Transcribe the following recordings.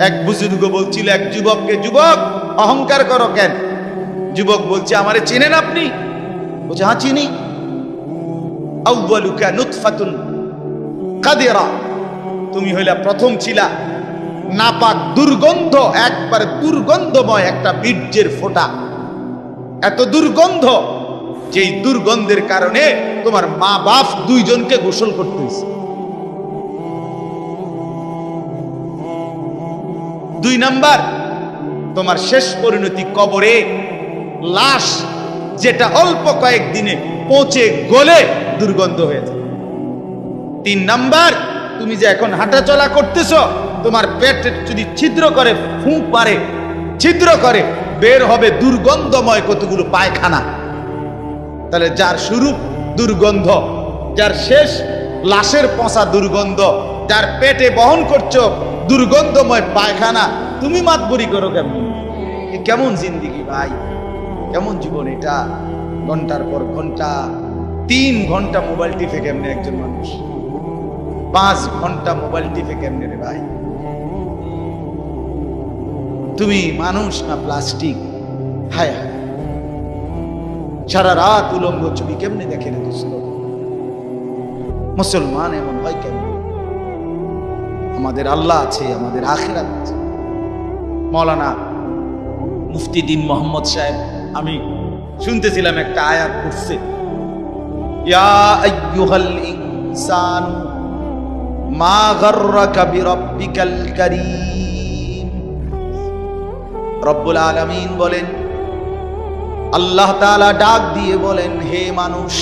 এক বুজুর্গ বলছিল এক যুবককে, যুবক অহংকার করো কেন? যুবক বলছে, আমারে চেনেন আপনি? বলছে, হ্যাঁ চিনি। আউয়ালুকা নুতফাতুন কাদিরা, তুমি হইলা প্রথম ছিলা নাপাক দুর্গন্ধ, একবার দুর্গন্ধময় একটা বীর্যের ফোঁটা, এত দুর্গন্ধ যেই দুর্গন্ধের কারণে তোমার মা বাপ দুইজনকে গোসল করতে হয়েছে। 2 নাম্বার, তোমার শেষ পরিণতি কবরে, লাশ যেটা অল্প কয়েকদিনে পচে গলে দুর্গন্ধ হয়ে যায়। 3 নাম্বার, তুমি যে এখন হাঁটাচলা করতেছ, তোমার পেটে যদি ছিদ্র করে, ফুঁক মারে, ছিদ্র করে, বের হবে দুর্গন্ধময় কতগুলো পায়খানা। তাহলে যার শুরু দুর্গন্ধ, যার শেষ লাশের পচা দুর্গন্ধ, যার পেটে বহন করছো দুর্গন্ধময় পায়খানা, তুমি মাতবরি করো কেমন? কেমন জিন্দিগি ভাই, কেমন জীবন এটা? ঘন্টার পর ঘন্টা, 3 ঘন্টা মোবাইল টিপে কেমনে একজন মানুষ? 5 ঘন্টা মোবাইল টিপে কেমনে রে ভাই? তুমি মানুষ না প্লাস্টিক? হায় হায়, সারা রাত উলঙ্গ ছবি কেমনে দেখে রে দোস্ত? মুসলমান এমন হয় কেমন? আমাদের আল্লাহ আছে, আমাদের আখিরাত আছে। মৌলানা মুফতি দ্বীন মোহাম্মদ সাহেব, আমি শুনতেছিলাম একটা আয়াত পড়ছে, ইয়া আইয়ুহাল ইনসান মা গাররাকা বিরাব্বিকাল কারীম। রব্বুল আলামিন বলেন, আল্লাহ তাআলা ডাক দিয়ে বলেন, হে মানুষ,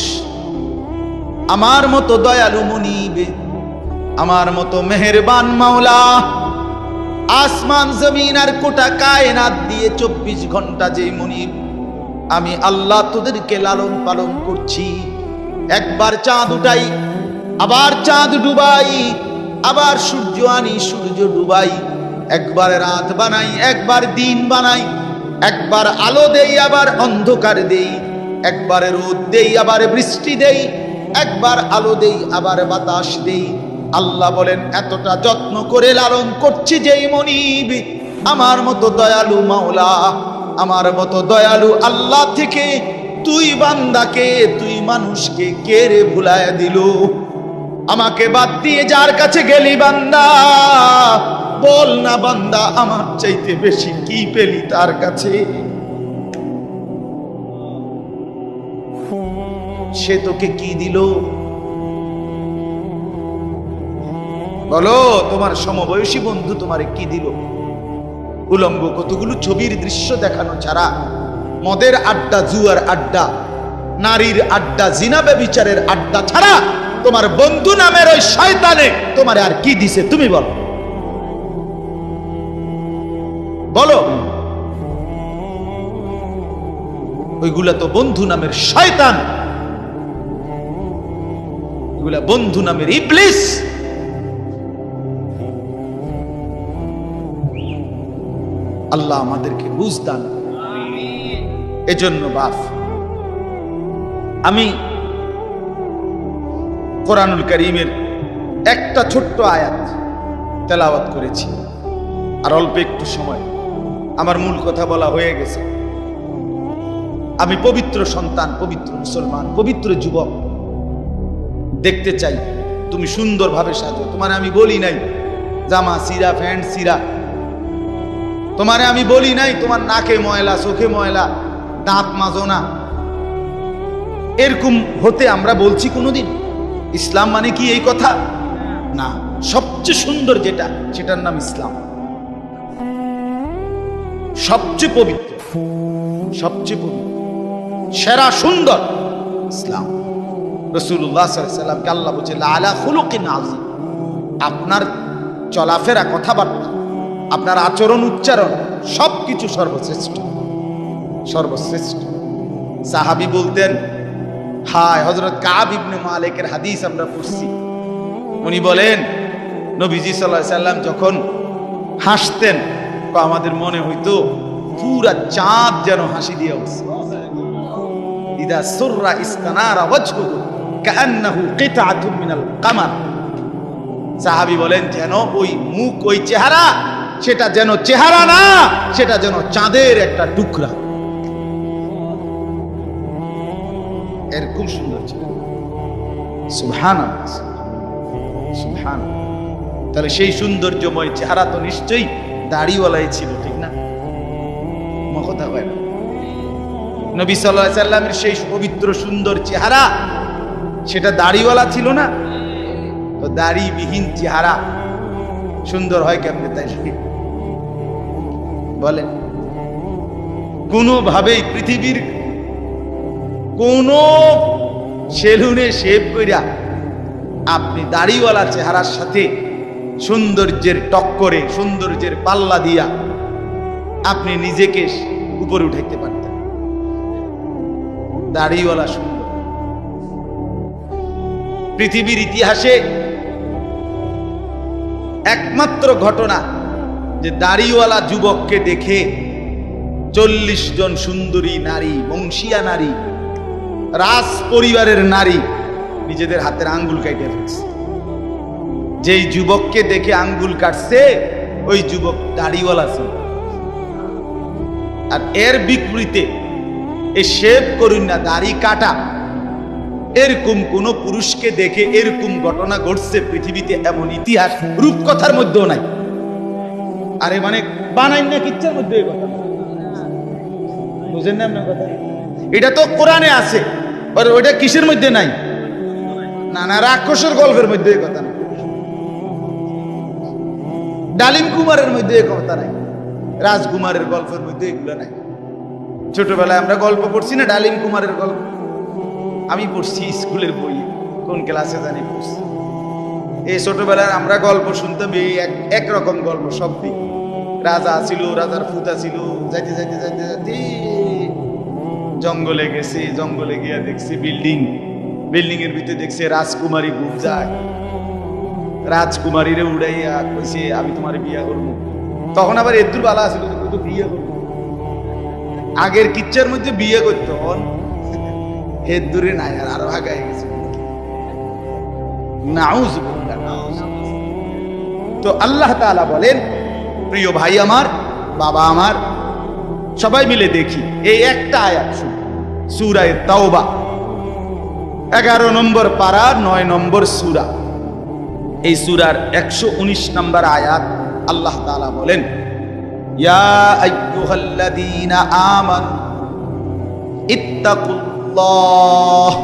আমার মতো দয়ালু মুনিব, আমার মতো মেহেরবান মাওলা, আসমান জমিন আর গোটা কায়নাত দিয়ে 24 ঘন্টা যে মুনিব, আমি আল্লাহ তোদেরকে লালন পালন করছি। একবার চাঁদ উঠাই, আবার চাঁদ ডুবাই, আবার সূর্য আনি, সূর্য ডুবাই, একবার রাত বানাই, একবার দিন বানাই, একবার আলো দেই, আবার অন্ধকার দেই, একবার রোদ দেই, আবার বৃষ্টি দেই, একবার আলো দেই, আবার বাতাস দেই। আল্লাহ বলেন, এতটা যত্ন করে লালন করছি যেই মনিব, আমার মতো দয়ালু মাওলা, আমার মতো দয়ালু আল্লাহ থেকে তুই বান্দাকে, তুই মানুষকে কে রে ভুলায় দিল? আমাকে বাদ দিয়ে যার কাছে গেলি বান্দা, বল না বান্দা, আমার চাইতে বেশি কি পেলি তার কাছে? সে তোকে কি দিল? বলো, তোমার সমবয়সী বন্ধু তোমারে কি দিল? উলঙ্গ কতগুলো ছবির দৃশ্য দেখানো ছাড়া, মদের আড্ডা, জুয়ার আড্ডা, নারীর আড্ডা, জিনা ব্যভিচারের আড্ডা ছাড়া তোমার বন্ধু নামের ওই শয়তানে তোমারে আর কি দিছে? তুমি বলো, বলো। ওইগুলা তো বন্ধু নামের শয়তান, ওইগুলা বন্ধু নামের ইবলিস। আল্লাহ আমাদেরকে বুঝ দান। এজন্য বাপ, আমি কোরআনুল কারীমের একটা ছোট্ট আয়াত তেলাওয়াত করেছি, আর অল্প একটু সময়, আমার মূল কথা বলা হয়ে গেছে। আমি পবিত্র সন্তান, পবিত্র মুসলমান, পবিত্র যুবক দেখতে চাই তুমি সুন্দরভাবে সাজো। তোমারে আমি বলি নাই জামা সিরা, প্যান্ট সিরা। তোমারে আমি বলি নাই তোমার নাকে ময়লা, চোখে ময়লা, দাঁত মাজো না। এরকম হতে আমরা বলছি কোনোদিন? ইসলাম মানে কি এই কথা? না। সবচেয়ে সুন্দর যেটা, সেটার নাম ইসলাম। সবচেয়ে পবিত্র, সবচেয়ে পবিত্র, সেরা সুন্দর ইসলাম। রাসূলুল্লাহ সাল্লাল্লাহু আলাইহি ওয়াসাল্লামকে আল্লাহ বলেছে, আলা খুলুকিন আযীম। আপনার চলাফেরা, কথাবার্তা, আপনার আচরণ, উচ্চারণ, সবকিছু সর্বশ্রেষ্ঠ, সর্বশ্রেষ্ঠ। সাহাবী বলতেন, হায়, হযরত কাব ইবনে মালিকের হাদিস আমরা পড়ছি, উনি বলেন নবীজি সাল্লাল্লাহু আলাইহি ওয়াসাল্লাম যখন হাসতেন, আমাদের মনে হইতো পুরা চাঁদ যেন হাসি দিয়ে উঠছে। ইদা সুররা ইস্তানারা ওয়াজহুহু কাআন্নাহু কিতআতুম মিনাল কামার। সাহাবী বলেন, যেন ওই মুখ, ওই চেহারা সেটা যেন চেহারা না, সেটা যেন চাঁদের একটা টুকরা। এর খুব সুন্দর ছিল। সুবহানাল্লাহ, সুবহানাল্লাহ। তাহলে সেই সৌন্দর্যময় চেহারা তো নিশ্চয়ই দাড়িওয়ালাই ছিল, ঠিক না? কথা হয় না? নবী সাল্লাল্লাহু আলাইহি সাল্লামের সেই পবিত্র সুন্দর চেহারা, সেটা দাড়িওয়ালা ছিল না? তো দাড়িবিহীন চেহারা সুন্দর হয় কেমনে তাই বলেন? কোনোভাবেই পৃথিবীর কোন সেলুনে শেভ কইরা আপনি দাড়িওয়ালা চেহারার সাথে সৌন্দর্যের টক্করে, সৌন্দর্যের পাল্লা দিয়া আপনি নিজেকে উপরে উঠাইতে পারতেন। দাড়িওয়ালা সুন্দর। পৃথিবীর ইতিহাসে একমাত্র ঘটনা যে দাড়িওয়ালা যুবককে দেখে 40 জন সুন্দরী নারী, বংশীয়া নারী, রাজ পরিবারের নারী নিজেদের হাতের আঙ্গুল কাটে ফেলছে। যেই যুবককে দেখে আঙ্গুল কাটছে ওই যুবক দাড়িওয়ালা ছিল। আর এর বিপরীতে এই শেভ করুন না, দাড়ি কাটা, এরকম কোন পুরুষকে দেখে এরকম ঘটনা ঘটছে পৃথিবীতে এমন ইতিহাস রূপকথার মধ্যেও নাই। আরে মানে বানাই না কিচ্ছার মধ্যে এই কথা, বুঝেন না আপনার কথা? এটা তো কোরআনে আছে, আর ওইটা কিসের মধ্যে নাই? না না, রাক্ষসের গল্পের মধ্যে এই কথা না, ডালিম কুমারের মধ্যে এই কথা নাই, রাজকুমারের গল্পের মধ্যে এগুলো নাই। ছোটবেলায় আমরা গল্প পড়ছি না, ডালিম কুমারের গল্প আমি পড়ছি স্কুলের বই, কোন ক্লাসে জানি পড়ছি। এই ছোটবেলায় আমরা গল্প শুনতাম, এই একরকম গল্প সব দিক। রাজা ছিল, রাজার ফুতা ছিল, যাইতে যাইতে যাইতে যাইতে জঙ্গলে গেছে, জঙ্গলে গিয়া দেখছে বিল্ডিং, বিল্ডিং এর ভিতরে দেখছে রাজকুমারী ঘুম যায়, রাজকুমারীরে উড়াইয়া কইছে আমি তোমার বিয়া করবো। তখন আবার এদুর বালা ছিল তো বিয়ে করবো, আগের কিচ্ছার মধ্যে বিয়ে করতো, হেদ দূরে নাই, আর আরো আগায় গেছে। নাউযুবিল্লাহ, নাউযুবিল্লাহ। তো আল্লাহ তাআলা বলেন, প্রিয় ভাই আমার, বাবা আমার, সবাই মিলে দেখি এই একটা আয়াত শুনুন, সূরা তাওবা 11 নম্বর পারা 9 নম্বর সূরা। এই সূরার 119 নম্বর আয়াত আল্লাহ তাআলা বলেন, ইয়া আইয়ুহাল্লাযীনা আমানু ইত্তাকুল্লাহ,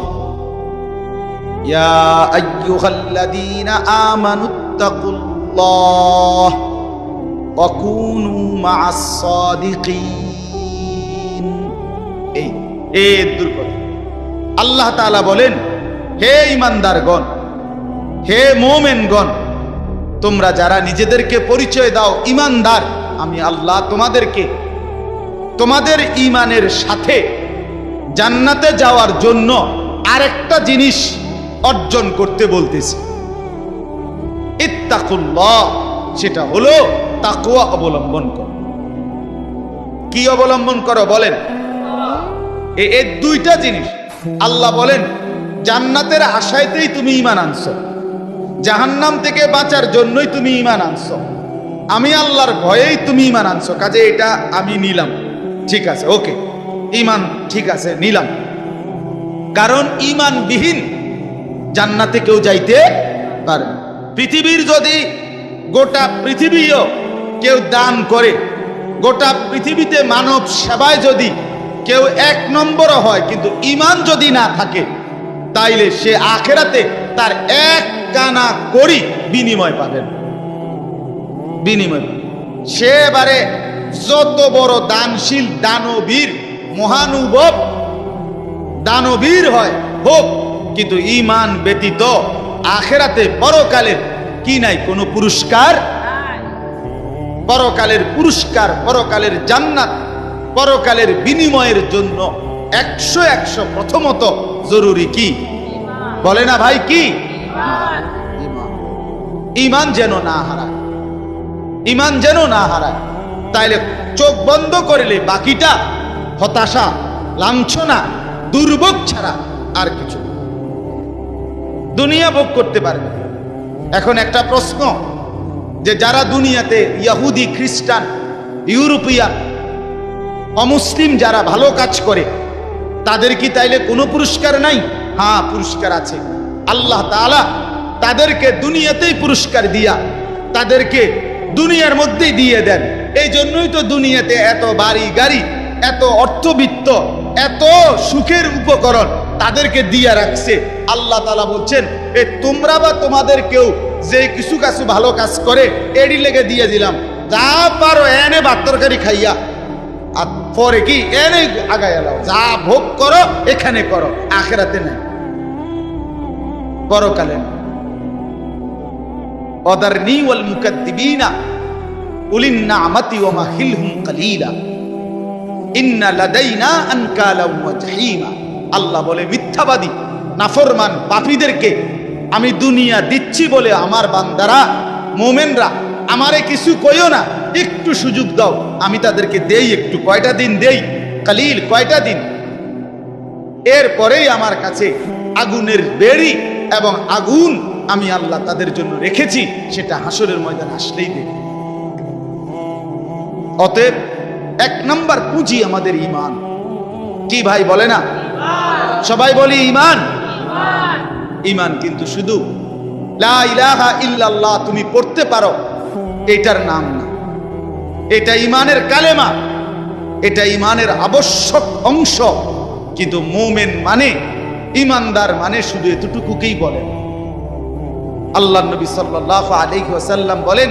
ইয়া আইয়ুহাল্লাযীনা আমানু ইত্তাকুল্লাহ ওয়া কুনু মা'আস সাদিকিন। এই দুর্গত আল্লাহ তাআলা বলেন, হে ঈমানদারগণ, হে মুমিনগণ, তোমরা যারা নিজেদেরকে পরিচয় দাও ঈমানদার, আমি আল্লাহ তোমাদেরকে তোমাদের ঈমানের সাথে জান্নাতে যাওয়ার জন্য আরেকটা জিনিস অর্জন করতে বলতেছি, ইত্তাকুল্লাহ। সেটা হলো তাকওয়া অবলম্বন করো। কি অবলম্বন করো বলেন? এই দুইটা জিনিস আল্লাহ বলেন, জান্নাতের আশায়তেই তুমি ঈমান আনছো, জাহান্নাম থেকে বাঁচার জন্যই তুমি ঈমান আনছো, আমি আল্লাহর ভয়েই তুমি ঈমান আনছো, কাজে এটা আমি নিলাম, ঠিক আছে, ওকে, ঈমান ঠিক আছে, নিলাম। কারণ ঈমানবিহীন জান্নাতে কেউ যাইতে পারে না। পৃথিবীর যদি গোটা পৃথিবীও কেউ দান করে, গোটা পৃথিবীতে মানব সেবায় যদি কেউ 1 নম্বর হয়, কিন্তু ঈমান যদি না থাকে, তাইলে সে আখিরাতে তার 1 কানা করি বিনিময় পাবেন, বিনিময়। সে এবারে যত বড় দানশীল, দানবীর, মহানুভব দানবীর হয় হোক, কিন্তু ঈমান ব্যতীত আখিরাতে পরকালের কি নাই? কোনো পুরস্কার। পরকালের পুরস্কার, পরকালের জান্নাত, পরকালের বিনিময়ের জন্য 100 প্রথমত জরুরি কি? বলে না ভাই, কি? ঈমান যেন না হারায়, ঈমান যেন না হারায়। তাইলে চোখ বন্ধ করলে বাকিটা হতাশা, লাঞ্ছনা, দুর্ভোগ ছাড়া আর কিছু দুনিয়া ভোগ করতে পারবে। এখন একটা প্রশ্ন, যে যারা দুনিয়াতে ইহুদি, খ্রিস্টান, ইউরোপিয়ান, অমুসলিম যারা ভালো কাজ করে তাদের কি তাইলে কোনো পুরস্কার নাই? হ্যাঁ, পুরস্কার আছে। আল্লাহ তাআলা তাদেরকে দুনিয়াতেই পুরস্কার দিয়া তাদেরকে দুনিয়ার মধ্যেই দিয়ে দেন। এই জন্যই তো দুনিয়াতে এত বাড়ি গাড়ি, এত অর্থবিত্ত, এত সুখের উপকরণ তাদেরকে দিয়ে রাখছে। আল্লাহ তাআলা বলছেন, এ তোমরা বা তোমাদের কেউ যে কিছু কাছু ভালো কাজ করে এডি লেগে দিয়ে দিলাম, যা পারো এনে ভাত তরকারি খাইয়া, আর পরে কি এনে আগায় এলাও, যা ভোগ করো এখানে করো, আখিরাতে নাই, পরকালে না। অদারনি ওয়াল মুকাদ্দিবিনা উলিন নামাতি ওয়া মাহিলহুম কালিলা ইন্না লাদাইনা আনকালা ওয়া জাহিমা। আল্লাহ বলে, মিথ্যাবাদী, নাফরমান, পাপীদেরকে আমি দুনিয়া দিচ্ছি বলে আমার বান্দারা, মোমেনরা আমারে কিছু কইও না, একটু সুযোগ দাও, আমি তাদেরকে দেই একটু। কয়টা দিন দেই? কালিল, কয়টা দিন। এরপরেই আমার কাছে আগুনের বেড়ি এবং আগুন আমি আল্লাহ তাদের জন্য রেখেছি, সেটা হাসরের ময়দান আসলেই দেখবে। অতএব এক নাম্বার পুঁজি আমাদের ঈমান। কি ভাই বলে না? সবাই বলি ঈমান। ঈমান কিন্তু শুধু লা ইলাহা ইল্লাল্লাহ তুমি পড়তে পারো এটার নাম না, এটা ঈমানের কালেমা, এটা ঈমানের আবশ্যক অংশ। কিন্তু মুমিন মানে, ঈমানদার মানে শুধু এতটুকুকেই বলেন। আল্লাহ নবী সাল্লাল্লাহু আলাইহি ওয়াসাল্লাম বলেন,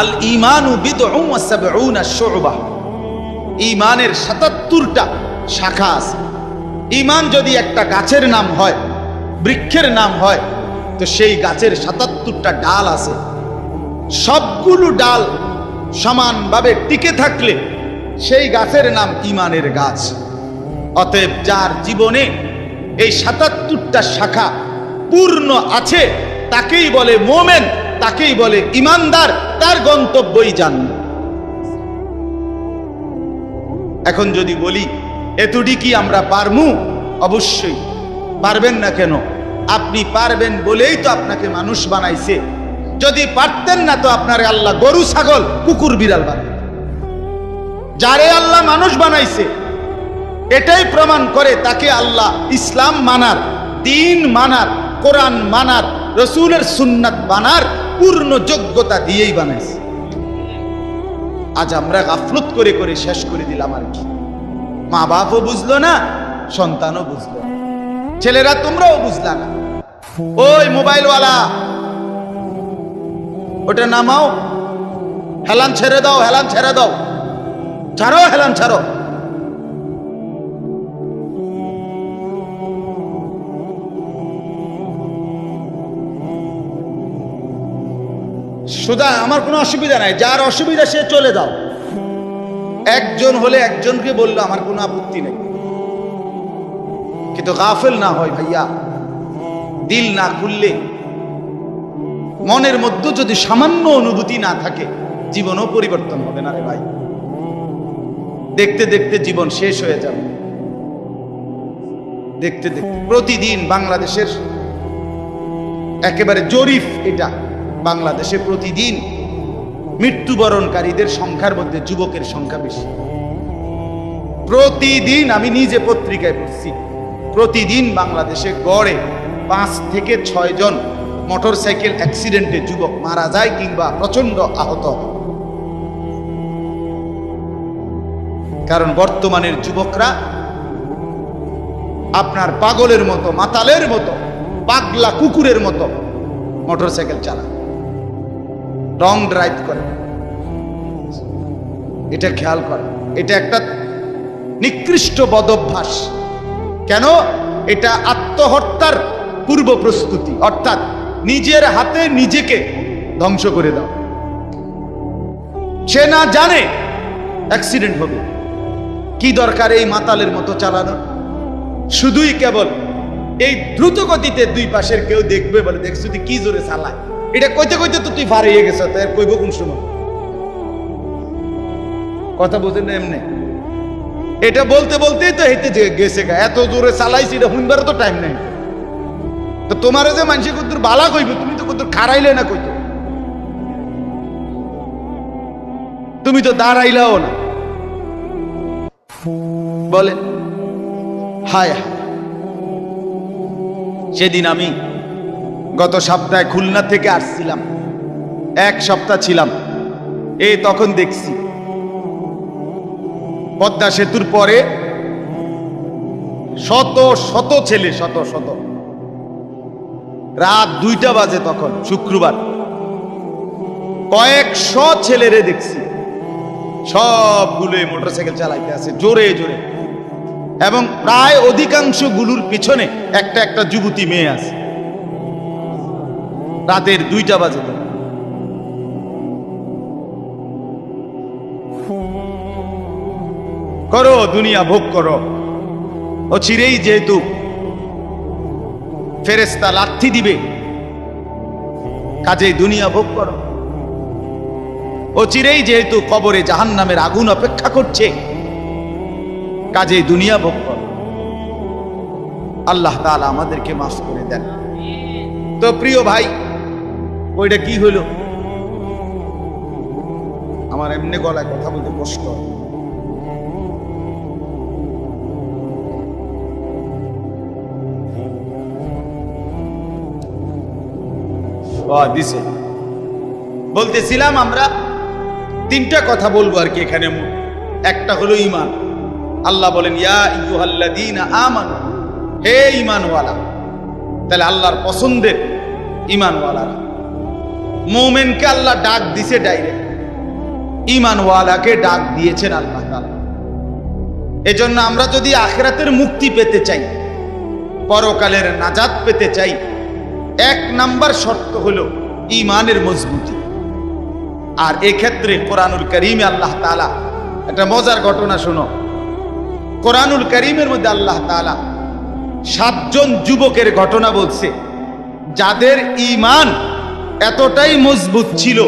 আল ঈমানু বিদউন ওয়া সাবউনা শু'বা। ঈমানের ৭৭টা শাখা আছে। ঈমান যদি একটা গাছের নাম হয়, বৃক্ষের নাম হয়, তো সেই গাছের ৭৭টা ডাল আছে। সবগুলো ডাল সমানভাবে টিকে থাকলে সেই গাছের নাম ঈমানের গাছ। অতএব যার জীবনে এই ৭৭টা শাখা পূর্ণ আছে তাকেই বলে মুমিন, তাকেই বলে ঈমানদার, তার গন্তব্যই জান্নাত। এখন যদি বলি এতটি কি আমরা পারমু? অবশ্যই পারবেন না। কেন? আপনি পারবেন বলেই তো আপনাকে মানুষ বানাইছে। যদি পারতেন না তো আপনারে আল্লাহ গরু, ছাগল, কুকুর, বিড়াল বানাইতেন। যারে আল্লাহ মানুষ বানাইছে এটাই প্রমাণ করে তাকে আল্লাহ ইসলাম মানার, দ্বীন মানার, কোরআন মানার, রাসূলের সুন্নাত মানার পূর্ণ যোগ্যতা দিয়েই বানাইছে। আজ আমরা গাফলত করে করে শেষ করে দিলাম। আর কি, মা বাপও বুঝলো না, সন্তানও বুঝলো না, ছেলেরা তোমরাও বুঝলা না। ওই মোবাইলওয়ালা, ওটা নামাও, হেলান ছেড়ে দাও, হেলান ছেড়ে দাও, ছাড়ো, হেলান ছাড়ো। সুতরাং আমার কোনো অসুবিধা নাই, যার অসুবিধা সে চলে যাও। একজন হলে একজনকে বললো আমার কোনো আপত্তি নেই, কিন্তু গাফেল না হয় ভাইয়া। দিল না খুললে, মনের মধ্যে যদি সামান্য অনুভূতি না থাকে, জীবনও পরিবর্তন হবে না রে ভাই। দেখতে দেখতে জীবন শেষ হয়ে যাবে। দেখতে দেখতে প্রতিদিন বাংলাদেশের একেবারে জরিপ এটা, বাংলাদেশে প্রতিদিন মৃত্যুবরণকারীদের সংখ্যার মধ্যে যুবকের সংখ্যা বেশি। প্রতিদিন, আমি নিজে পত্রিকায় পড়ছি, প্রতিদিন বাংলাদেশে গড়ে 5 থেকে 6 জন মোটরসাইকেল অ্যাক্সিডেন্টে যুবক মারা যায় কিংবা প্রচন্ড আহত। কারণ বর্তমানের যুবকরা আপনার পাগলের মতো, মাতালের মতো, পাগলা কুকুরের মতো মোটরসাইকেল চালায়, রং ড্রাইভ করে। এটা খেয়াল করে, এটা একটা নিকৃষ্ট বদভ্যাস। কেন? এটা আত্মহত্যার পূর্ব প্রস্তুতি, অর্থাৎ নিজের হাতে নিজেকে ধ্বংস করে দাও। সে না জানে অ্যাক্সিডেন্ট হবে। কি দরকার এই মাতালের মতো চালানো? শুধুই কেবল এই দ্রুত গতিতে দুই পাশের কেউ দেখবে বলে, দেখছো তুই কি জোরে চালায়, এটা কইতে কইতে তো তুই পার হয়ে গেছ, তাই কইব কোন সময়? কথা বুঝেন না? এমনি এটা বলতে বলতেই তো হেঁটে গেছে গা, এত জোরে চালাইছি, এটা শুনবার তো টাইম নেই। তো তোমার যে মানুষের কদ্দুর বালা কইবে, তুমি তো কদ্দুর খারাইলে না কইতো। তুমি তো দাঁড়াইলাও না। বলে হায় হায়, সেদিন আমি গত সপ্তাহে খুলনা থেকে আসছিলাম, 1 সপ্তাহ ছিলাম। তখন দেখছি পদ্মা সেতুর পরে শত শত ছেলে, শত শত, রাত 2টা বাজে তখন, শুক্রবার, কয়েকশো ছেলেরে দেখছি, সবগুলো মোটরসাইকেল চালাইতে আছে জোরে জোরে, এবং প্রায় অধিকাংশ গুলোর পিছনে একটা একটা যুবতী মেয়ে আছে। রাতের 2টা বাজে। করো দুনিয়া ভোগ করো, ও চিরেই যেহেতু ফেরেশতা লাথি দিবে, কাজেই দুনিয়া ভোগ করো। ও চিরেই যেহেতু কবরে জাহান্নামের আগুন অপেক্ষা করছে, কাজেই দুনিয়া ভোগ করো। আল্লাহ তাআলা আমাদেরকে মাফ করে দেন। তো প্রিয় ভাই, ওইটা কি হলো? আমার এমনি গলায় কথা বলতে কষ্ট হয়। দিছে বলতেছিলাম আমরা 3টা কথা বলবো আর কি এখানে। একটা হলো ঈমান। আল্লাহ বলেন ইয়া আইয়ুহাল্লাযীনা আমানু, হে ঈমানওয়ালা। তাহলে আল্লাহর পছন্দের ঈমানওয়ালারা, মুমিনকে আল্লাহ ডাক দিছে ডাইরেক্ট, ঈমানওয়ালাকে ডাক দিয়েছেন আল্লাহ তাআলা। এজন্য আমরা যদি আখিরাতের মুক্তি পেতে চাই, পরকালের নাজাত পেতে চাই, 1 নাম্বার শর্ত হলো ঈমানের মজবুতি। আর এক্ষেত্রে কোরআনুল কারীমে আল্লাহ তাআলা একটা মজার ঘটনা শোনো। কোরআনুল কারীমের মধ্যে আল্লাহ তাআলা 7 জন যুবকের ঘটনা বলছে, যাদের ঈমান এতটাই মজবুত ছিল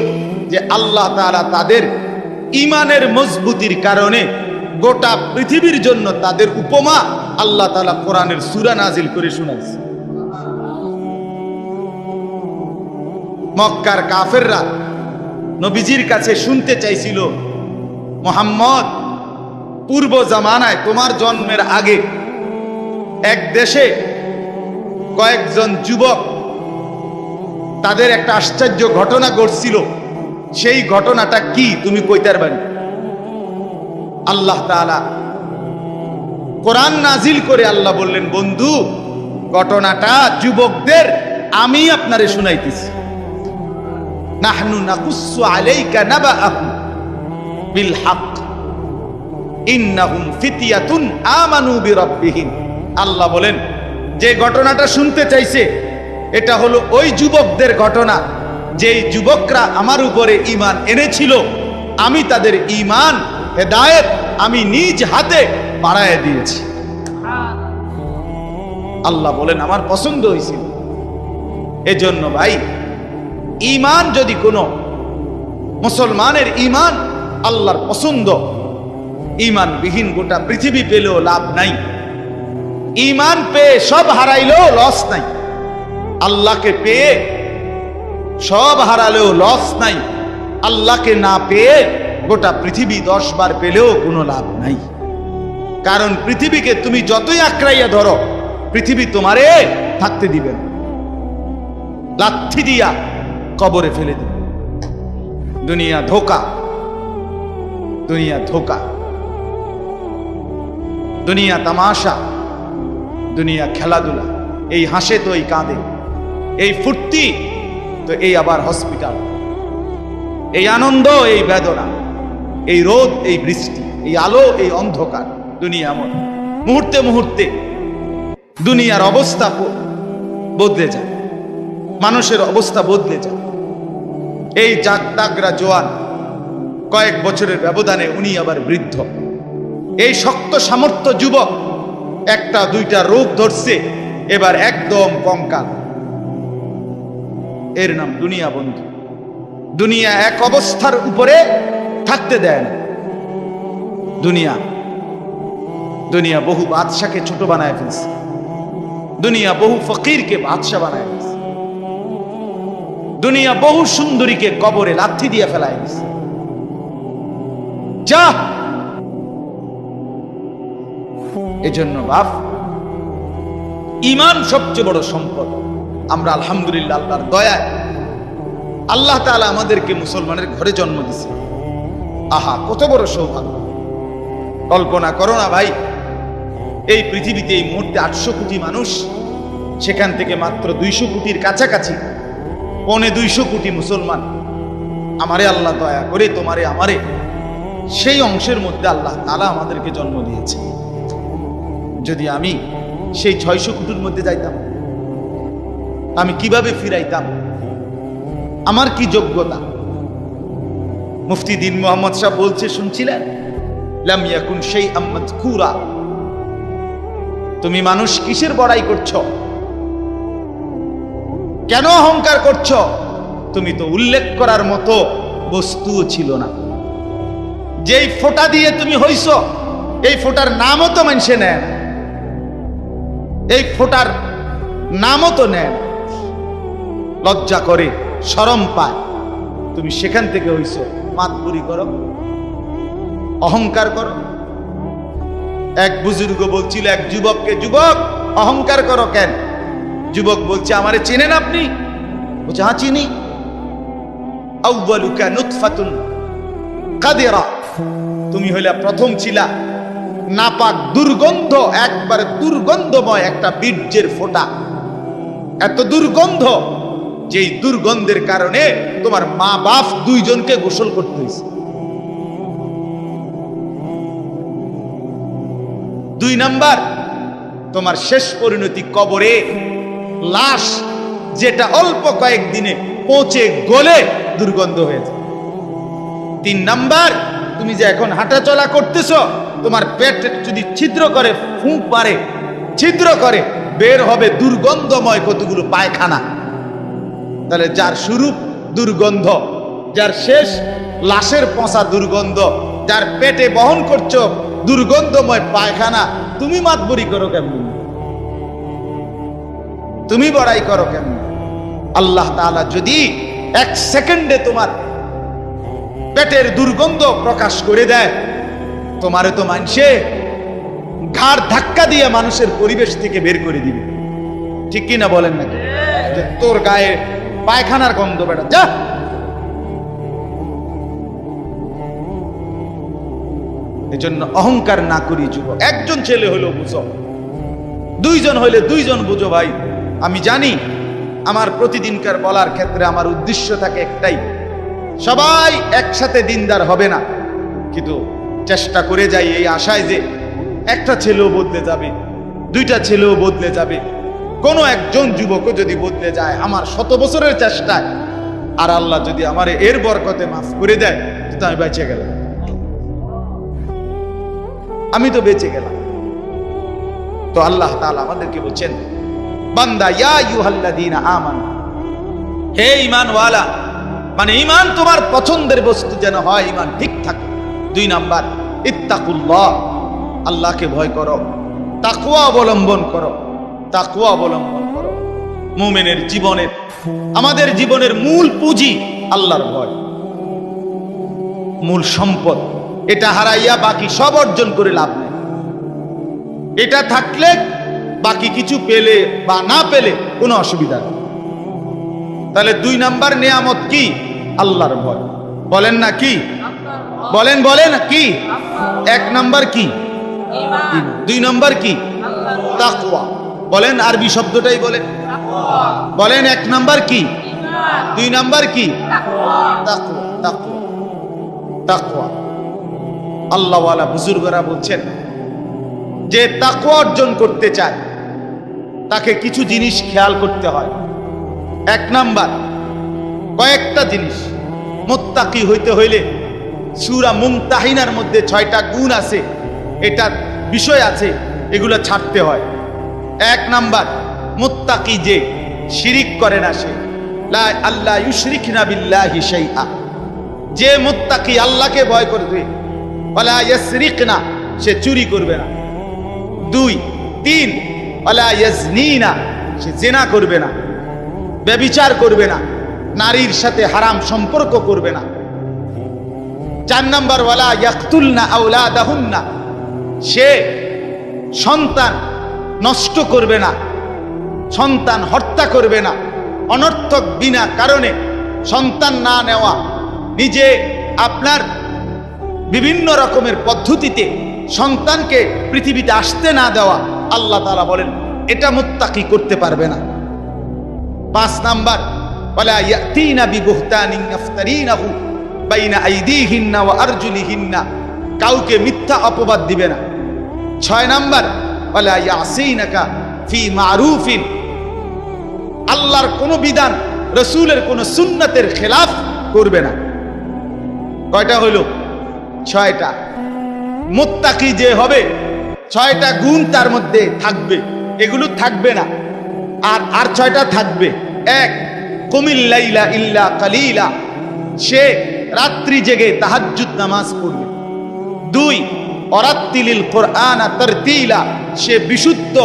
যে আল্লাহ তাআলা তাদের ঈমানের মজবুতির কারণে গোটা পৃথিবীর জন্য তাদের উপমা আল্লাহ তাআলা কোরআনের সূরা নাজিল করে শোনাইছে। মক্কার কাফেররা নবীজির কাছে শুনতে চাইছিল, মুহাম্মদ, পূর্ব জামানায় তোমার জন্মের আগে এক দেশে কয়েকজন যুবক, তাদের একটা আশ্চর্য ঘটনা ঘটছিল, সেই ঘটনাটা কি তুমি কইতে পারবেন? আল্লাহ তাআলা কোরআন নাজিল করে আল্লাহ বললেন, বন্ধু, ঘটনাটা যুবকদের আমি আপনারে শুনাইতেছি। নাহনু নাকুসু আলাইকা নাবাআহুম বিল হক ইন্নাহুম ফিতয়াতুন আমানু বিরাব্বিহিম। আল্লাহ বলেন, যে ঘটনাটা শুনতে চাইছে এটা হলো ওই যুবকদের ঘটনা, যেই যুবকরা আমার উপরে ঈমান এনেছিল, আমি তাদের ঈমান হেদায়েত আমি নিজ হাতে বাড়ায় দিয়েছি। আল্লাহ বলেন আমার পছন্দ হয়েছিল। এজন্য ভাই, ঈমান যদি কোনো মুসলমানের ঈমান আল্লাহর পছন্দ, ঈমানবিহীন গোটা পৃথিবী পেলেও লাভ নাই। ঈমান পেয়ে সব হারাইলেও লস নাই। আল্লাহকে পেয়ে সব হারালেও লস নাই। আল্লাহকে না পেয়ে গোটা পৃথিবী 10 বার পেলেও কোনো লাভ নাই। কারণ পৃথিবীকে তুমি যতই আঁকড়াইয়া ধরো, পৃথিবী তোমারে থাকতে দিবে না, লাথি দিয়া কবরে ফেলে দিবে। দুনিয়া ধোকা, দুনিয়া ধোকা, দুনিয়া তামাশা, দুনিয়া খেলাধুলা। এই হাসে তো এই কাঁদে, এই ফুর্তি তো এই আবার হসপিটাল, এই আনন্দ এই বেদনা, এই রোদ এই বৃষ্টি, এই আলো এই অন্ধকার। দুনিয়া এমন, মুহূর্তে মুহূর্তে দুনিয়ার অবস্থা বদলে যায়, মানুষের অবস্থা বদলে যায়। এই জাগতাগরা জোয়ান, কয়েক বছরের ব্যবধানে উনি আবার বৃদ্ধ। এই শক্ত সামর্থ্য যুবক, 1টা 2টা রোগ ধরছে, এবার একদম কঙ্কাল। এর নাম দুনিয়া বন্ধু। দুনিয়া এক অবস্থার উপরে থাকতে দেয় না। দুনিয়া দুনিয়া বহু বাদশাকে ছোট বানায় ফেলছে। দুনিয়া বহু ফকিরকে বাদশা বানায় ফেলছে। দুনিয়া বহু সুন্দরীকে কবরে লাথি দিয়ে ফেলায় দিছে। এজন্য বাপ, ঈমান সবচেয়ে বড় সম্পদ। আমরা আলহামদুলিল্লাহ আল্লাহর দয়ায় আল্লাহ তাআলা আমাদেরকে মুসলমানের ঘরে জন্ম দিয়েছে। আহা, কত বড় সৌভাগ্য! কল্পনা করো না ভাই, এই পৃথিবীতে এই মুহূর্তে 800 কোটি মানুষ, সেখান থেকে মাত্র 200 কোটির কাছাকাছি, 250 কোটি মুসলমান। আমারে আল্লাহ দয়া করে তোমারে আমারে সেই অংশের মধ্যে আল্লাহ তাআলা আমাদেরকে জন্ম দিয়েছে। যদি আমি সেই 600 কোটির মধ্যে যাইতাম, আমি কিভাবে ফিরাইতাম? আমার কি যোগ্যতা? মুফতি দ্বীন মুহাম্মদ সাহেব বলছে, শুনছিলেন, লাম ইয়াকুন শাইআম মাযকুরা। তুমি মানুষ কিসের বড়াই করছো? কেন অহংকার করছো? তুমি তো উল্লেখ করার মতো বস্তুও ছিল না। যেই ফোঁটা দিয়ে তুমি হইছো, এই ফোঁটার নামও তো মানুষে নেন, এই ফোঁটার নামও তো নেন, লজ্জা করে, শরম পায়। তুমি সেখান থেকে হইছো, মাতবুরি করো, অহংকার করো। এক বুজুর্গ বলছিল এক যুবককে, যুবক অহংকার করো কেন? যুবক বলছে, আমারে চেনেন আপনি? বলছে, হ্যাঁ চিনি। আউয়ালুকা নুতফাতুন কাদিরা, তুমি হইলা প্রথম ছিলা নাপাক, দুর্গন্ধ, একবারে দুর্গন্ধময় একটা বীর্যের ফোঁটা। এত দুর্গন্ধ, যেই দুর্গন্ধের কারণে তোমার মা বাপ দুইজনকে গোসল করতে হয়েছে। 2 নাম্বার, তোমার শেষ পরিণতি কবরে, লাশ যেটা অল্প কয়েকদিনে পচে গলে দুর্গন্ধ হয়েছে। 3 নাম্বার, তুমি যে এখন হাঁটা চলা করতেছ, তোমার পেট যদি ছিদ্র করে, ফুঁক পারে, ছিদ্র করে, বের হবে দুর্গন্ধময় কতগুলো পায়খানা। তাহলে যার শুরু দুর্গন্ধ, যার শেষ লাশের পচা দুর্গন্ধ, যার পেটে বহন করছো দুর্গন্ধময় পায়খানা, তুমি মাতবরি করো কেমন? তুমি বড়াই করো কেমন? আল্লাহ তাআলা যদি 1 সেকেন্ডে তোমার পেটের দুর্গন্ধ প্রকাশ করে দেয়, তোমারে তো মানুষে ঘাড় ধাক্কা দিয়ে মানুষের পরিবেশ থেকে বের করে দিবে। ঠিক কিনা বলেন নাকি? যে তোর গায়ে পায়খানার গন্ধ, বেটা যা। এজন্য অহংকার না করি যুবক। একজন ছেলে হলেও বুঝো, 2 জন হইলে 2 জন বুঝো ভাই। আমি জানি আমার প্রতিদিনকার বলার ক্ষেত্রে আমার উদ্দেশ্য থাকে একটাই, সবাই একসাথে দিনদার হবে না, কিন্তু চেষ্টা করে যাই এই আশায় যে একটা ছেলেও বদলে যাবে, 2টা ছেলেও বদলে যাবে, কোনো একজন যুবকও যদি বদলে যায় আমার 100 বছরের চেষ্টায়, আর আল্লাহ যদি আমার এর বরকতে মাফ করে দেয়, তো আমি বেঁচে গেলাম, আমি তো বেঁচে গেলাম। তো আল্লাহ তাআলা আমাদেরকে বলছেন, বান্দা ইয়া আইয়ুহাল্লাযীনা আমানু, হে ঈমানওয়ালা, মানে ঈমান তোমার পছন্দের বস্তু যেন হয়, ঈমান ঠিক থাকে। 2 নাম্বার, ইত্তাকুল্লাহ, আল্লাহকে ভয় করো, তাকওয়া অবলম্বন করো, তাকওয়া অবলম্বন করো। মুমিনের জীবনের, আমাদের জীবনের মূল পুঁজি আল্লাহর ভয়, মূল সম্পদ। এটা হারাইয়া বাকি সব অর্জন করে লাভ নেই। এটা থাকলে বাকি কিছু পেলে বা না পেলে কোনো অসুবিধা নেই। তাহলে 2 নাম্বার নিয়ামত কি? আল্লাহর ভয়। বলেন না কি? বলেন বলেন কি? 1 নাম্বার কি? ঈমান। 2 নাম্বার কি? তাকওয়া। বলেন, আরবি শব্দটাই বলেন, বলেন 1 নাম্বার কি? ঈমান। 2 নাম্বার কি? তাকওয়া। তাকওয়া, তাকওয়া, তাকওয়া। আল্লাহওয়ালা বুজুর্গরা বলছেন, যে তাকওয়া অর্জন করতে চায় তাকে কিছু জিনিস খেয়াল করতে হয়। 1 নাম্বার, কয়েকটা জিনিস। মুত্তাকি হইতে হইলে সূরা মুমতাহিনার মধ্যে 6টা গুণ আছে, এটা বিষয় আছে, এগুলো ছাড়তে হয়। 1 নাম্বার, মুত্তাকি যে শিরিক করে না, সে লা আল্লাহ ইউশরিকনা বিল্লাহি শাইআ, যে মুত্তাকি আল্লাহকে ভয় করবে, ওয়ালা ইয়াসরিকনা, সে চুরি করবে না। 2, 3, ওয়ালা ইয়াজনিনা, সে জিনা করবে না, ব্যভিচার করবে না, নারীর সাথে হারাম সম্পর্ক করবে না। 4 নাম্বার, ওয়ালা ইয়াকতুলনা আওলাদাহুন্না, সে সন্তান নষ্ট করবে না, সন্তান হত্যা করবে না, অনর্থক বিনা কারণে সন্তান না নেওয়া, নিজে আপনার বিভিন্ন রকমের পদ্ধতিতে সন্তানকে পৃথিবীতে আসতে না দেওয়া, আল্লাহ তাআলা বলেন এটা মুত্তাকি করতে পারবে না। 5 নাম্বার, ওয়ালা ইয়াতিনা বিবুহতানিন ইফতারিনাহু বাইনা আইদিহিন্না ওয়া আরজুলিহিন্না, কাউকে মিথ্যা অপবাদ দিবে না। 6 নাম্বার, ওয়ালা ইয়াসিনাকা ফি মারুফিন, আল্লাহর কোন বিধান, রাসূলের কোন সুন্নাতের খেলাফ করবে না। কয়টা হলো? 6টা। মুত্তাকি যে হবে 6টা গুণ তার মধ্যে থাকবে, এগুলো থাকবে না। আর 6টা থাকবে। 1, কুমিল লাইলা ইল্লা কালিলা, সে রাত্রি জেগে তাহাজ্জুদ নামাজ পড়বে। 2, ওয়ারাত্তিলিল কুরআনা তারতিলা, সে বিশুদ্ধ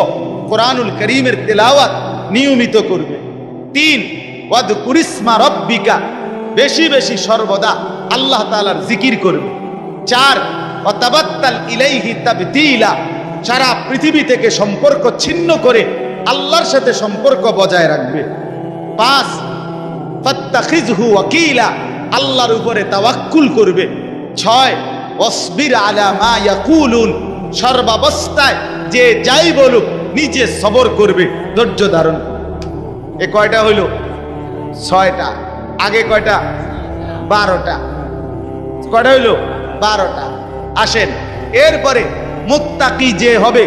কোরআনুল কারীমের তেলাওয়াত নিয়মিত করবে। 3, ওয়াদকুরিসমা রাব্বিকা, বেশি বেশি সর্বদা আল্লাহ তাআলার জিকির করবে। 4, ওয়াতাবাত্তাল ইলাইহি তাবতিলা, সারা পৃথিবী থেকে সম্পর্ক ছিন্ন করে আল্লাহর সাথে সম্পর্ক বজায় রাখবে। 5, ফাত্তাখিযহু ওয়াকিলা, আল্লাহর উপরে তাওয়াক্কুল করবে। 6, ওয়াসবির আলা মা ইয়াকুলুন, সর্বাবস্থায় যে যাই বলুক নিজে সবর করবে, ধৈর্য ধারণ। এ কয়টা হইল? 6টা। আগে কয়টা? 12টা। কয়টা হইল? 12টা। আসেন, এরপরে মুত্তাকি যে হবে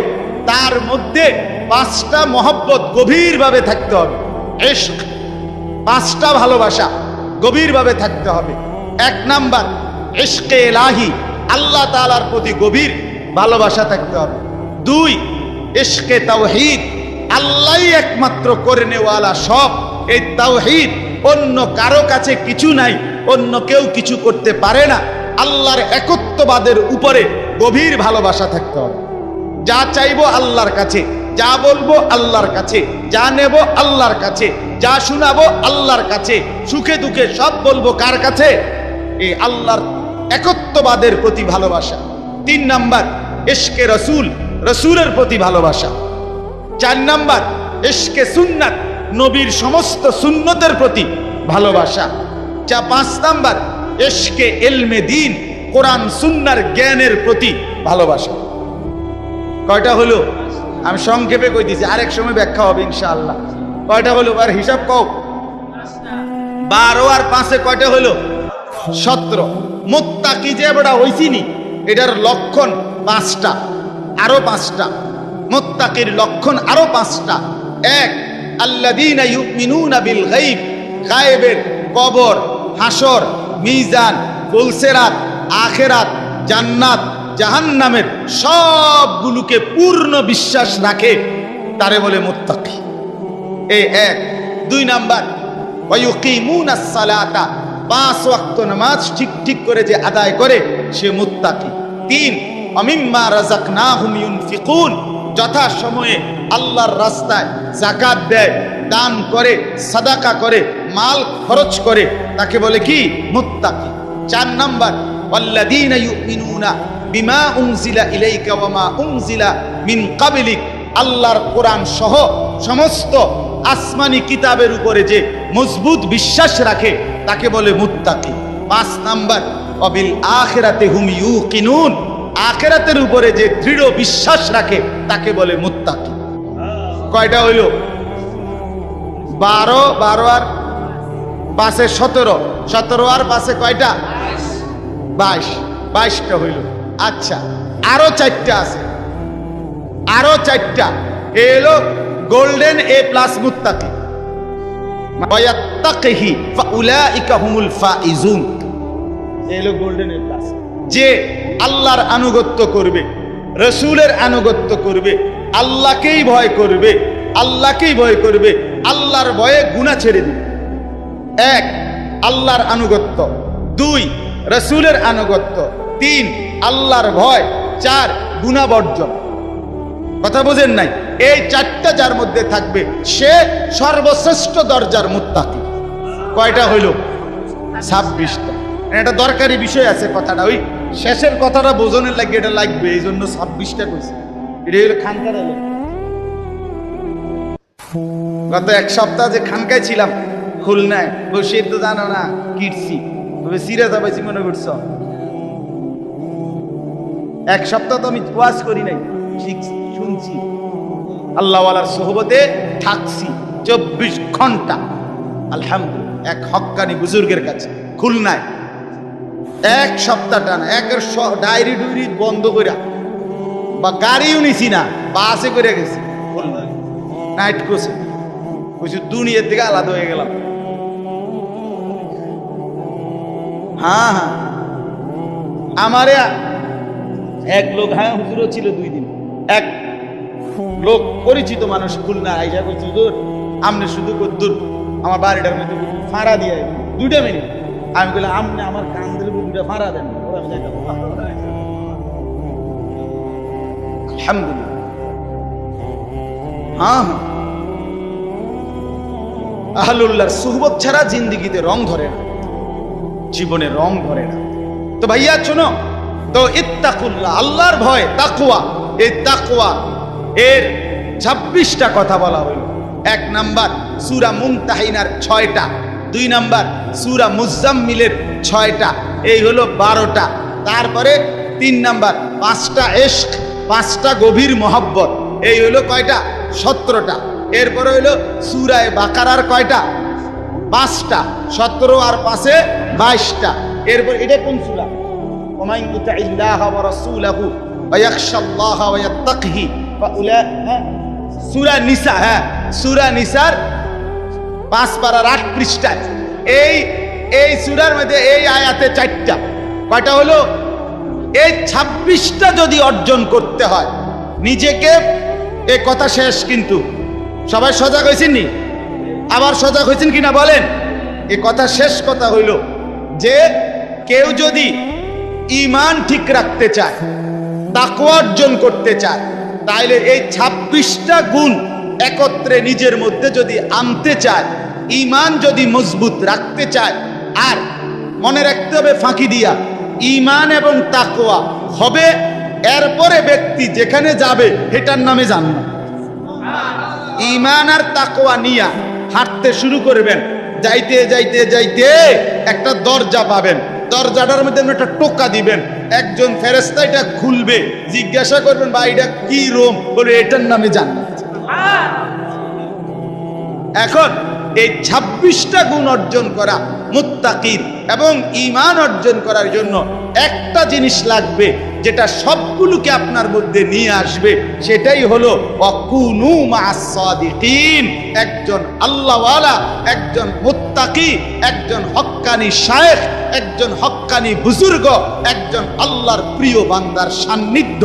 তার মধ্যে 5টা মহব্বত গভীরভাবে থাকতে হবে। ইশক, 5টা ভালোবাসা গভীরভাবে থাকতে হবে। 1 নাম্বার, ইশকে ইলাহি, আল্লাহ তাআলার প্রতি গভীর ভালোবাসা থাকতে হবে। 2, ইশকে তাওহীদ, আল্লাহই একমাত্র করে নেওয়ালা সব, এই তাওহীদ, অন্য কারো কাছে কিছু নাই, অন্য কেউ কিছু করতে পারে না, আল্লাহর একত্ববাদের উপরে গভীর ভালোবাসা থাকতে হবে। যা চাইবো আল্লাহর কাছে, যা বলবো আল্লাহর কাছে, যা নেব আল্লাহর কাছে, যা শোনাবো আল্লাহর কাছে, সুখে দুঃখে সব বলবো কার কাছে? এই আল্লাহর একত্ববাদের প্রতি ভালোবাসা। 3 নাম্বার, ইশকে রাসূল, রাসূলের প্রতি ভালোবাসা। 4 নাম্বার, ইশকে সুন্নাত, নবীর সমস্ত সুন্নতের প্রতি ভালোবাসা। 5 নাম্বার, ইশকে ইলমে দ্বীন, কোরআন সুন্নাহর জ্ঞানের প্রতি ভালোবাসা। কয়টা হলো? আমি সংক্ষেপে কই দিছি, আরেক সময় ব্যাখ্যা হবে ইনশাআল্লাহ। কয়টা হলো? আর হিসাব কও। 12 আর 5 কয়টা হলো? 17। মুত্তাকি যে বড় হইছিনি, এটার লক্ষণ 5টা, আরো 5টা। মুত্তাকির লক্ষণ আরো 5টা। 1, আল্লাযীনা ইউমিনুনা বিল গায়ব, গায়েবের, কবর, হাসর, মিজান, ফুলসিরাত, আখিরাত, জান্নাত, জাহান্নামের সবগুলোকে পূর্ণ বিশ্বাস রাখে, তারে বলে মুত্তাকি। এই 1। 2 নাম্বার, ওয়ায়ুকিমুনাস সালাতা, 5 ওয়াক্ত নামাজ ঠিক ঠিক করে যে আদায় করে সে মুত্তাকি। 3, ওয়ামিম্মা রাযাকনাহুম ইউনফিকুন, যথা সময়ে আল্লাহর রাস্তায় যাকাত দেয়, দান করে, সাদাকা করে, মাল খরচ করে, তাকে বলে কি? মুত্তাকি। 4 নাম্বার, ওয়াল্লাযীনা ইউমিনুনা বিমা উনজিলা ইলাইকা ওয়া মা উনজিলা মিন ক্বাবলিক, আল্লাহর কোরআন সহ সমস্ত আসমানি কিতাবের উপরে যে মজবুত বিশ্বাস রাখে তাকে বলে মুত্তাকি। 5 নাম্বার, ওয়াবিল আখিরাতি হুম ইউকিনুন, আখিরাতের উপরে যে দৃঢ় বিশ্বাস রাখে তাকে বলে মুত্তাকি। কয়টা হইল? 12, 12 আর 5 17, 17 আর 5 কয়টা? 22, 22টা হইল। আচ্ছা, আরো 4টা আছে, আরো 4টা। এলো গোল্ডেন A+ মুত্তাকি। ওয়ায়াত্তাকিহি ফাউলাইকা হুমুল ফাইজুন, এলো গোল্ডেন A+, যে আল্লাহর আনুগত্য করবে, রাসূলের আনুগত্য করবে, আল্লাহকেই ভয় করবে, আল্লাহকেই ভয় করবে, আল্লাহর ভয়ে গুনাহ ছেড়ে দিবে। 1, আল্লাহর আনুগত্য। 2, রাসূলের আনুগত্য। 3, আল্লাহর ভয়। 4, গুনাহ বর্জন। কথা বুঝেন নাই? এই 4টা যার মধ্যে থাকবে সে সর্বশ্রেষ্ঠ দরজার মুত্তাকি। কয়টা হইল? 26টা। এটা দরকারি বিষয় আছে কথাটা, ওই শেষের কথাটা বোঝনের লাগে এটা লাগবে, এই জন্য 26টা কইছে। এটা হলো খানকার এলাকা। গত এক সপ্তাহ যে খানকায় ছিলাম খুলনায়, বসে তো জানো না কিটছি, তবে সিরিয়াস হয়েছি মনে করছো। এক সপ্তাহ তো আমি ওয়াজ করি নাই, শুনছি, আল্লাহওয়ালার সোহবতে থাকছি 24 ঘন্টা আলহামদুলিল্লাহ, এক হক্কানি বুজুর্গের কাছে খুলনায় এক সপ্তাহ টানা, একের ডায়েরি ডুইরি বন্ধ করে, বা গাড়িও নিছি না, বাসে করে গেছি নাইট কোর্সে, কিছু দুনিয়ার থেকে আলাদা হয়ে গেলাম। হ্যাঁ হ্যাঁ, আমারে এক লোক, হ্যাঁ হুজুরও ছিল 2 দিন, এক লোক পরিচিত মানুষ খুলনা আইসা করছে, হুজুর আমনে শুধু কদ্দুর আমার বাড়িটার মধ্যে ফাঁড়া দিয়ে 2 মিনিট। আমি বললাম আমনে আমার কান দিলে 2টা ফাঁড়া দেন। আলহামদুলিল্লাহ। হ্যাঁ হ্যাঁ, আহলুল্লাহর সুহবত ছাড়া জিন্দেগিতে রং ধরে না, জীবনে রং ধরে না। তো ভাইয়া শোনো তো, ইত্তাকুল্লাহ, আল্লাহর ভয়, তাকওয়া, এই তাকওয়া এর 26টা কথা বলা হলো। 1 নাম্বার সূরা মুমতাহিনার 6টা, 2 নাম্বার সূরা মুজাম্মিলের 6টা, এই হলো 12টা। তারপরে 3 নাম্বার 5টা ইশক, 5টা গভীর মহব্বত, এই হলো কয়টা? 17টা। এরপরে হইলো সূরা বাকারার কয়টা? 5টা, 17 আর 5-এ 22টা। এরপর এটা কোন সূরা? ওমান ইউতিল্লাহ ওয়া রাসূলাহু ওয়া ইয়াখশাল্লাহ ওয়া ইয়াত্তাকিহি ফাউলাইকা, সূরা নিসা। হ্যাঁ, সূরা নিসার 5 পারার 8 পৃষ্ঠায় এই সূরার মধ্যে এই আয়াতে 4টা। কয়টা হলো? এই 26টা যদি অর্জন করতে হয় নিজেকে, এই কথা শেষ। কিন্তু সবাই সজাগ হয়েছেন নি? আবার সজাগ হয়েছেন কিনা বলেন? এই কথা শেষ কথা হইল যে কেউ যদি ঈমান ঠিক রাখতে চায়, তাকওয়া অর্জন করতে চায়, তাইলে এই 26টা গুণ একত্রে নিজের মধ্যে যদি আনতে চায়, ঈমান যদি মজবুত রাখতে চায়, আর মনে রাখতে হবে ফাঁকি দিয়া ঈমান এবং তাকওয়া হবে, এরপরে ব্যক্তি যেখানে যাবে এটার নামে জান্নাত। ঈমান আর তাকওয়া নিয়া হাঁটতে শুরু করবেন, যাইতে যাইতে যাইতে একটা দরজা পাবেন, দরজাটার মধ্যে একটা টোকা দিবেন, একজন ফেরেশতা এটা খুলবে, জিজ্ঞাসা করবেন ভাই এটা কি রুম? বলে এটার নামে জান্নাত। এখন এই 26টা গুণ অর্জন করা মুত্তাকির এবং ঈমান অর্জন করার জন্য একটা জিনিস লাগবে, যেটা সবগুলোকে আপনার মধ্যে নিয়ে আসবে, সেটাই হলো ওয়াকুনু মা'আস সাদিকিন। একজন আল্লাহওয়ালা, একজন মুত্তাকি, একজন হক্কানি শায়েখ, একজন হক্কানি বুজুর্গ, একজন আল্লাহর প্রিয় বান্দার সান্নিধ্য,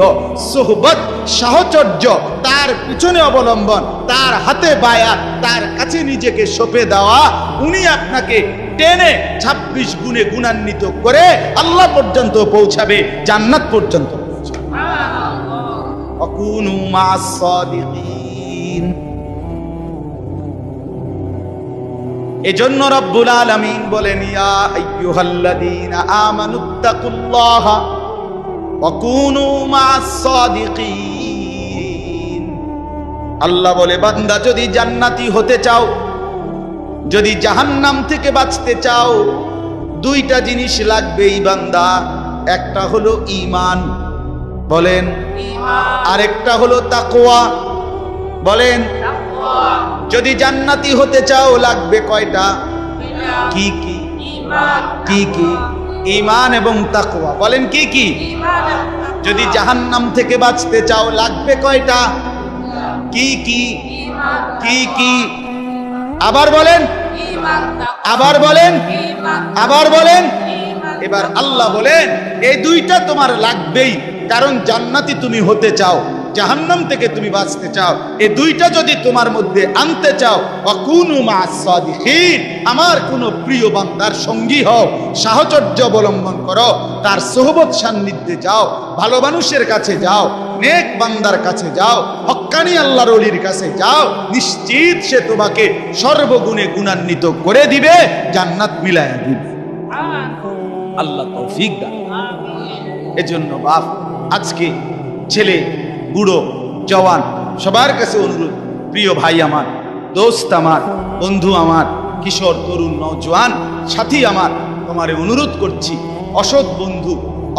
সোহবত, সাহচর্য, তার পিছনে অবলম্বন, তার হাতে বায়াত, তার কাছে নিজেকে সঁপে দেওয়া, উনি আপনাকে টেনে 26 গুণে গুণান্বিত করে আল্লাহ পর্যন্ত পৌঁছাবে, জান্নাত পর্যন্ত পৌঁছাবে। ওয়াকুনু মা'আস সাদিকিন। এজন্য রব্বুল আলামিন বলেন, ইয়া আইয়ুহাল্লাযীনা আমানুত্তাকুল্লাহা ওয়াকুনু মা'আস সাদিকিন। আল্লাহ বলে, বান্দা যদি জান্নাতি হতে চাও, যদি জাহান্নাম থেকে বাঁচতে চাও, 2টা জিনিস লাগবেই বান্দা। একটা হলো ঈমান, বলেন, আরেকটা হলো তাকওয়া, বলেন। যদি জান্নাতি হতে চাও লাগবে কয়টা? কি কি? কি কি? ঈমান এবং তাকওয়া। বলেন কি কি? যদি জাহান্নাম থেকে বাঁচতে চাও লাগবে কয়টা? কি কি? কি কি? আবার বলেন, আবার বলেন, আবার বলেন। এবার আল্লাহ বলেন, এই 2টা তোমার লাগবেই, কারণ জান্নাতি তুমি হতে চাও, জাহান্নাম থেকে তুমি বাঁচতে চাও। এই 2টা যদি তোমার মধ্যে আনতে চাও, ওয়াকুনু মা'আস সাদিকিন, আমার কোন প্রিয় বান্দার সঙ্গী হও, সাহচর্য অবলম্বন করো, তার সোহবত সান্নিধ্যে যাও, ভালো মানুষের কাছে যাও, নেক বান্দার কাছে যাও, হক্কানি আল্লাহর ওলির কাছে যাও, নিশ্চিত সে তোমাকে সর্বগুণে গুণান্বিত করে দিবে, জান্নাত মিলায়া দিবে। আল্লাহ তৌফিক দান। এজন্য বাপ, আজকে ছেলে বুড়ো জওয়ান সবার কাছে অনুরোধ, প্রিয় ভাই আমার, দোস্ত আমার, বন্ধু আমার, কিশোর তরুণ নওজোয়ান সাথী আমার, তোমারে অনুরোধ করছি, অসৎ বন্ধু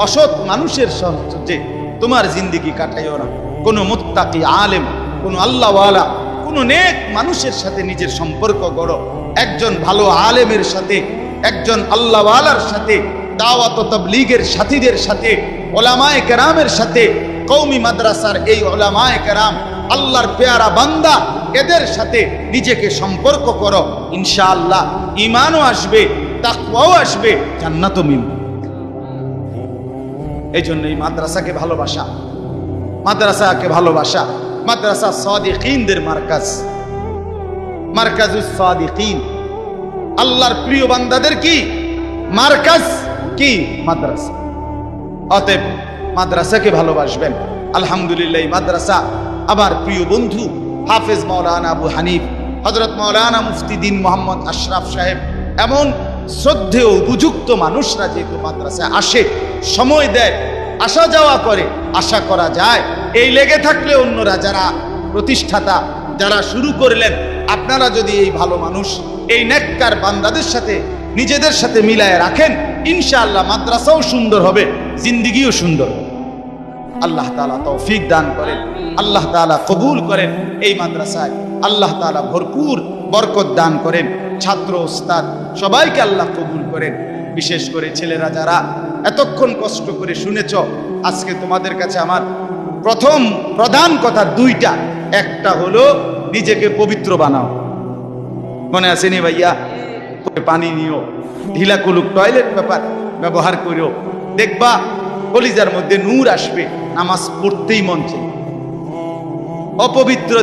অসৎ মানুষের সাথে তোমার জিন্দেগি কাটাইও না। কোনো মুত্তাকি আলেম, কোনো আল্লাহওয়ালা, কোনো নেক মানুষের সাথে নিজের সম্পর্ক গড়ো। একজন ভালো আলেমের সাথে, একজন আল্লাহওয়ালার সাথে, দাওয়াত ও তাবলীগের সাথীদের সাথে, ওলামায়ে কেরামের সাথে, কওমি মাদ্রাসার এই ওলামায়ে কেরাম, আল্লাহর পেয়ারা বান্দা, এদের সাথে নিজেকে সম্পর্ক করো। ইনশাআল্লাহ ঈমানও আসবে, তাকওয়াও আসবে, জান্নাতও মিলবে। এই জন্য এই মাদ্রাসাকে ভালোবাসা, মাদ্রাসাকে ভালোবাসা। মাদ্রাসা সাদিকিনদের মার্কাজ, মার্কাজুস সাদিকিন, আল্লাহর প্রিয় বান্দাদের কি মার্কাজ, কি মাদ্রাসা। অতএব মাদ্রাসাকে ভালোবাসবেন। আলহামদুলিল্লাহ মাদ্রাসা আমার প্রিয় বন্ধু হাফেজ মাওলানা আবু হানিফ, হযরত মাওলানা মুফতি দ্বীন মোহাম্মদ আশরাফ সাহেব, এমন শ্রদ্ধেয় উপযুক্ত মানুষরা যেহেতু মাদ্রাসায় আসে, সময় দেয়, আসা যাওয়া করে, আশা করা যায় এই লেগে থাকলে অন্যরা যারা প্রতিষ্ঠাতা, যারা শুরু করলেন, আপনারা যদি এই ভালো মানুষ, এই নেককার বান্দাদের সাথে নিজেদের সাথে মিলায় রাখেন, ইনশাআল্লাহ মাদ্রাসাও সুন্দর হবে, জিন্দেগিও সুন্দর হবে। আল্লাহ তাআলা তৌফিক দান করেন, আল্লাহ তাআলা কবুল করেন। এই মাদ্রাসায় আল্লাহ তাআলা ভরপুর বরকত দান করেন। ছাত্র ওস্তাদ সবাইকে আল্লাহ কবুল করেন। বিশেষ করে ছেলেরা যারা এতক্ষণ কষ্ট করে শুনেছ, আজকে তোমাদের কাছে আমার প্রধান কথা দুইটা। একটা হলো নিজেকে পবিত্র বানাও, মনে আছে নি ভাইয়া? পানি নিও, ঢিলা কুলুক টয়লেট পেপার ব্যবহার করিও, দেখবা কলিজার মধ্যে নূর আসবে, নামাজ পড়তেই মন চাই। অপবিত্র